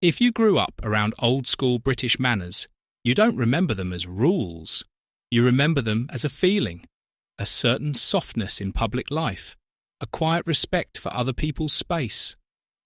If you grew up around old-school British manners, you don't remember them as rules. You remember them as a feeling, a certain softness in public life, a quiet respect for other people's space,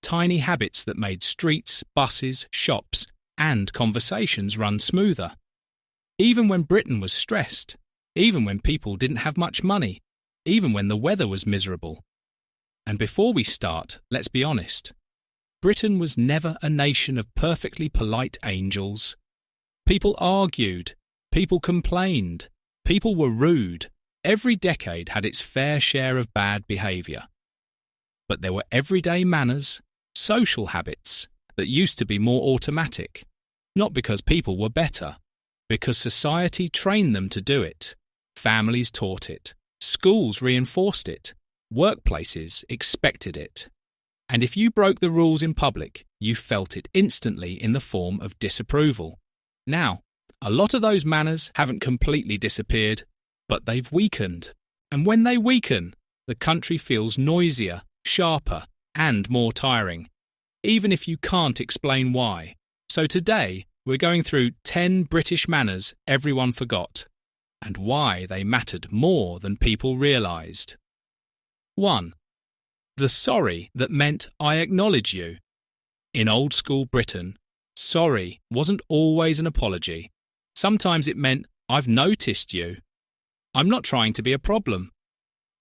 tiny habits that made streets, buses, shops, and conversations run smoother. Even when Britain was stressed, even when people didn't have much money, even when the weather was miserable. And before we start, let's be honest. Britain was never a nation of perfectly polite angels. People argued, people complained, people were rude. Every decade had its fair share of bad behaviour. But there were everyday manners, social habits, that used to be more automatic, not because people were better, because society trained them to do it, families taught it, schools reinforced it, workplaces expected it. And if you broke the rules in public, you felt it instantly in the form of disapproval. Now, a lot of those manners haven't completely disappeared, but they've weakened. And when they weaken, the country feels noisier, sharper, and more tiring, even if you can't explain why. So today, we're going through 10 British manners everyone forgot, and why they mattered more than people realised. 1. The sorry that meant I acknowledge you. In old-school Britain, sorry wasn't always an apology. Sometimes it meant I've noticed you. I'm not trying to be a problem.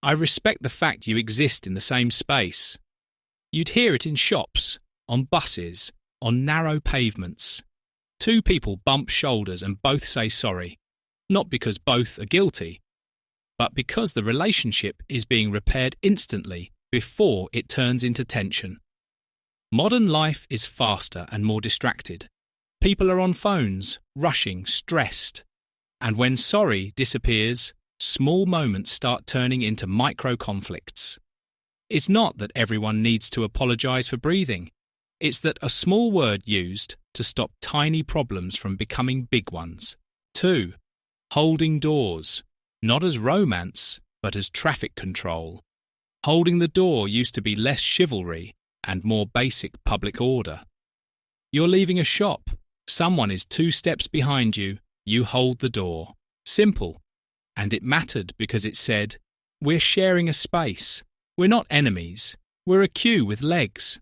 I respect the fact you exist in the same space. You'd hear it in shops, on buses, on narrow pavements. Two people bump shoulders and both say sorry, not because both are guilty, but because the relationship is being repaired instantly before it turns into tension. Modern life is faster and more distracted. People are on phones, rushing, stressed. And when sorry disappears, small moments start turning into micro-conflicts. It's not that everyone needs to apologise for breathing. It's that a small word used to stop tiny problems from becoming big ones. 2. Holding doors, not as romance, but as traffic control. Holding the door used to be less chivalry and more basic public order. You're leaving a shop. Someone is 2 steps behind you. You hold the door. Simple. And it mattered because it said, we're sharing a space. We're not enemies. We're a queue with legs.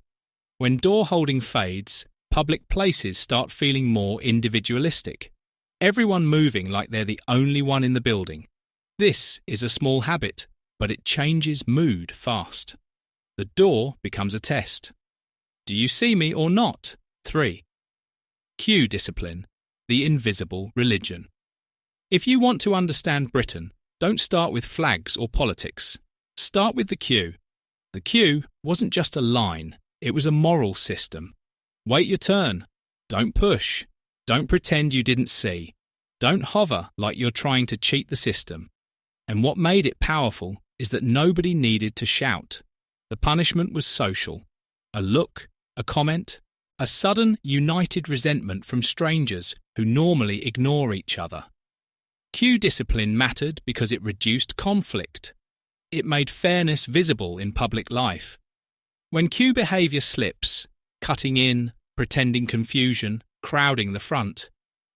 When door holding fades, public places start feeling more individualistic. Everyone moving like they're the only one in the building. This is a small habit, but it changes mood fast. The door becomes a test. Do you see me or not? 3. Queue discipline, the invisible religion. If you want to understand Britain, don't start with flags or politics. Start with the queue. The queue wasn't just a line, it was a moral system. Wait your turn. Don't push. Don't pretend you didn't see. Don't hover like you're trying to cheat the system. And what made it powerful is that nobody needed to shout. The punishment was social. A look, a comment, a sudden united resentment from strangers who normally ignore each other. Queue discipline mattered because it reduced conflict. It made fairness visible in public life. When queue behaviour slips, cutting in, pretending confusion, crowding the front,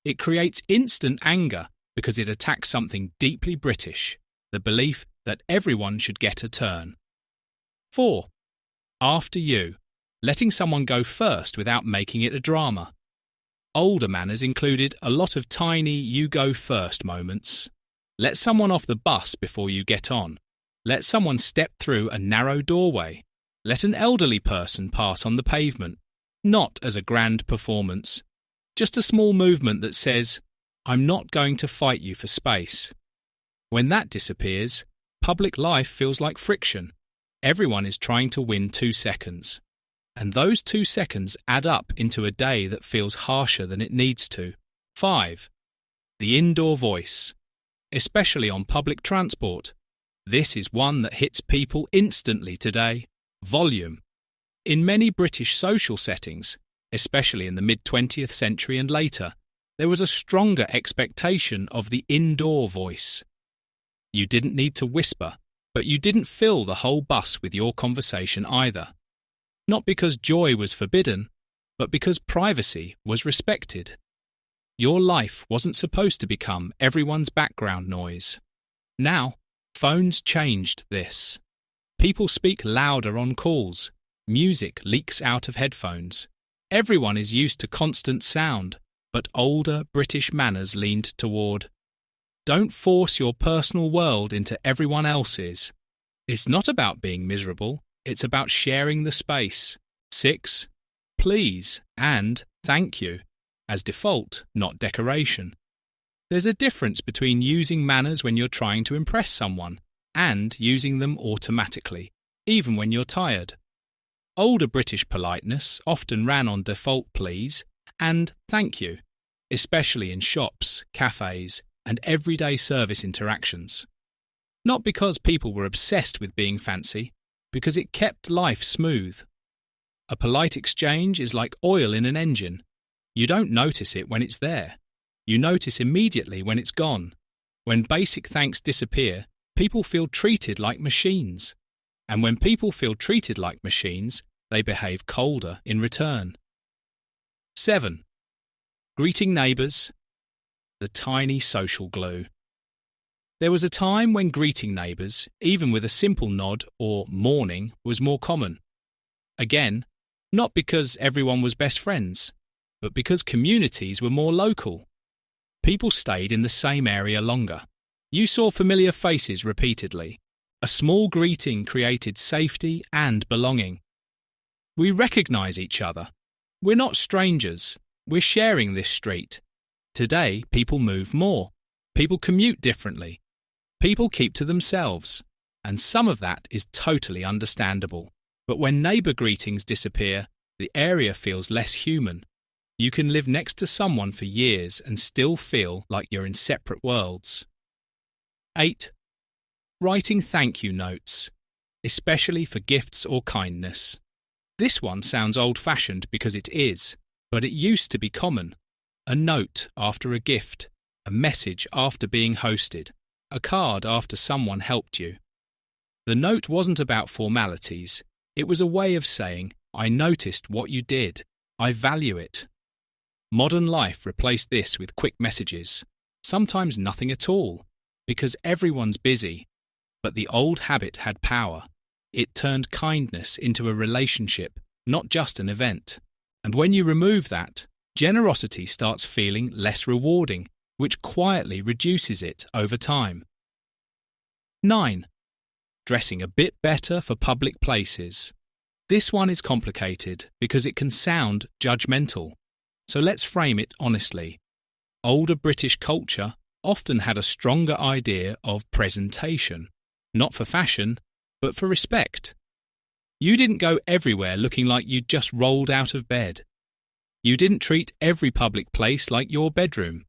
it creates instant anger because it attacks something deeply British, the belief that everyone should get a turn. 4. After you, letting someone go first without making it a drama. Older manners included a lot of tiny you go first moments. Let someone off the bus before you get on. Let someone step through a narrow doorway. Let an elderly person pass on the pavement. Not as a grand performance. Just a small movement that says, I'm not going to fight you for space. When that disappears, public life feels like friction. Everyone is trying to win 2 seconds. And those 2 seconds add up into a day that feels harsher than it needs to. 5. The indoor voice. Especially on public transport. This is one that hits people instantly today. Volume. In many British social settings, especially in the mid-20th century and later, there was a stronger expectation of the indoor voice. You didn't need to whisper, but you didn't fill the whole bus with your conversation either. Not because joy was forbidden, but because privacy was respected. Your life wasn't supposed to become everyone's background noise. Now, phones changed this. People speak louder on calls. Music leaks out of headphones. Everyone is used to constant sound, but older British manners leaned toward, don't force your personal world into everyone else's. It's not about being miserable, it's about sharing the space. 6. Please and thank you, as default, not decoration. There's a difference between using manners when you're trying to impress someone and using them automatically, even when you're tired. Older British politeness often ran on default please and thank you, especially in shops, cafes, and everyday service interactions. Not because people were obsessed with being fancy, because it kept life smooth. A polite exchange is like oil in an engine. You don't notice it when it's there. You notice immediately when it's gone. When basic thanks disappear, people feel treated like machines. And when people feel treated like machines, they behave colder in return. 7. Greeting neighbours, the tiny social glue. There was a time when greeting neighbours, even with a simple nod or morning, was more common. Again, not because everyone was best friends, but because communities were more local. People stayed in the same area longer. You saw familiar faces repeatedly. A small greeting created safety and belonging. We recognise each other. We're not strangers. We're sharing this street. Today, people move more. People commute differently. People keep to themselves. And some of that is totally understandable. But when neighbour greetings disappear, the area feels less human. You can live next to someone for years and still feel like you're in separate worlds. 8. Writing thank you notes, especially for gifts or kindness. This one sounds old-fashioned because it is, but it used to be common. A note after a gift, a message after being hosted, a card after someone helped you. The note wasn't about formalities. It was a way of saying, I noticed what you did. I value it. Modern life replaced this with quick messages, sometimes nothing at all, because everyone's busy. But the old habit had power. It turned kindness into a relationship, not just an event. And when you remove that, generosity starts feeling less rewarding, which quietly reduces it over time. 9. Dressing a bit better for public places. This one is complicated because it can sound judgmental. So let's frame it honestly. Older British culture often had a stronger idea of presentation, not for fashion, but for respect. You didn't go everywhere looking like you'd just rolled out of bed. You didn't treat every public place like your bedroom.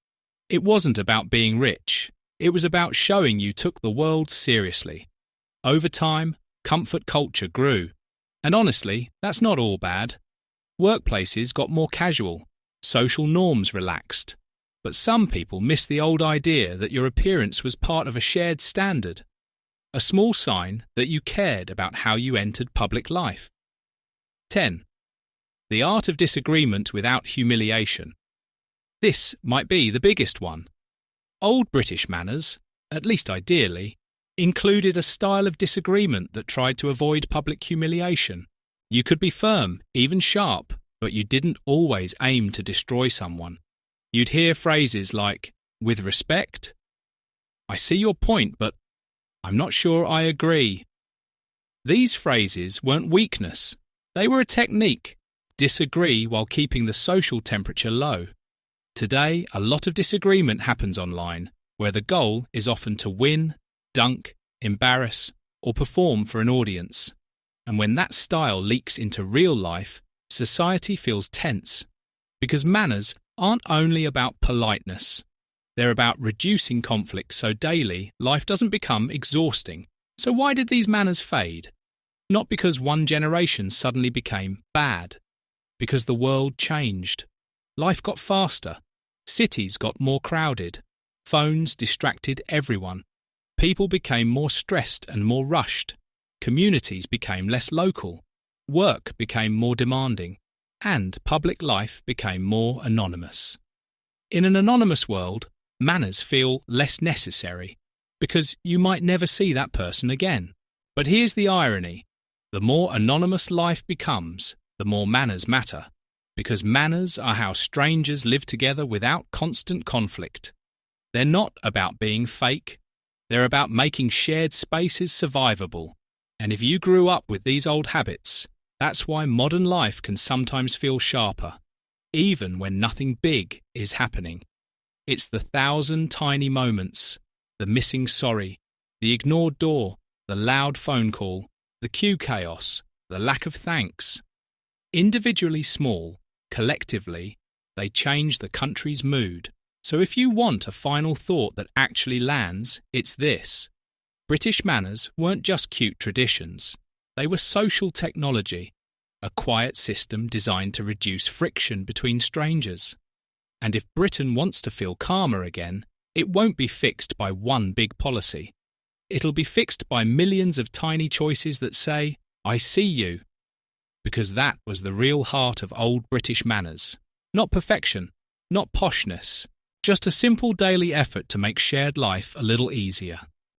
It wasn't about being rich. It was about showing you took the world seriously. Over time, comfort culture grew. And honestly, that's not all bad. Workplaces got more casual. Social norms relaxed. But some people miss the old idea that your appearance was part of a shared standard. A small sign that you cared about how you entered public life. 10. The art of disagreement without humiliation. This might be the biggest one. Old British manners, at least ideally, included a style of disagreement that tried to avoid public humiliation. You could be firm, even sharp, but you didn't always aim to destroy someone. You'd hear phrases like, with respect, I see your point, but I'm not sure I agree. These phrases weren't weakness. They were a technique. Disagree while keeping the social temperature low. Today, a lot of disagreement happens online, where the goal is often to win, dunk, embarrass, or perform for an audience. And when that style leaks into real life, society feels tense. Because manners aren't only about politeness. They're about reducing conflict so daily life doesn't become exhausting. So why did these manners fade? Not because one generation suddenly became bad. Because the world changed. Life got faster. Cities got more crowded. Phones distracted everyone. People became more stressed and more rushed. Communities became less local. Work became more demanding. and public life became more anonymous. In an anonymous world, manners feel less necessary because you might never see that person again. But here's the irony. The more anonymous life becomes, the more manners matter, because manners are how strangers live together without constant conflict. They're not about being fake. They're about making shared spaces survivable. And if you grew up with these old habits, that's why modern life can sometimes feel sharper, even when nothing big is happening. It's the 1,000 tiny moments, the missing sorry, the ignored door, the loud phone call, the queue chaos, the lack of thanks. Individually small, collectively, they change the country's mood. So if you want a final thought that actually lands, it's this. British manners weren't just cute traditions. They were social technology, a quiet system designed to reduce friction between strangers. And if Britain wants to feel calmer again, it won't be fixed by one big policy. It'll be fixed by millions of tiny choices that say, I see you. Because that was the real heart of old British manners. Not perfection, not poshness, just a simple daily effort to make shared life a little easier.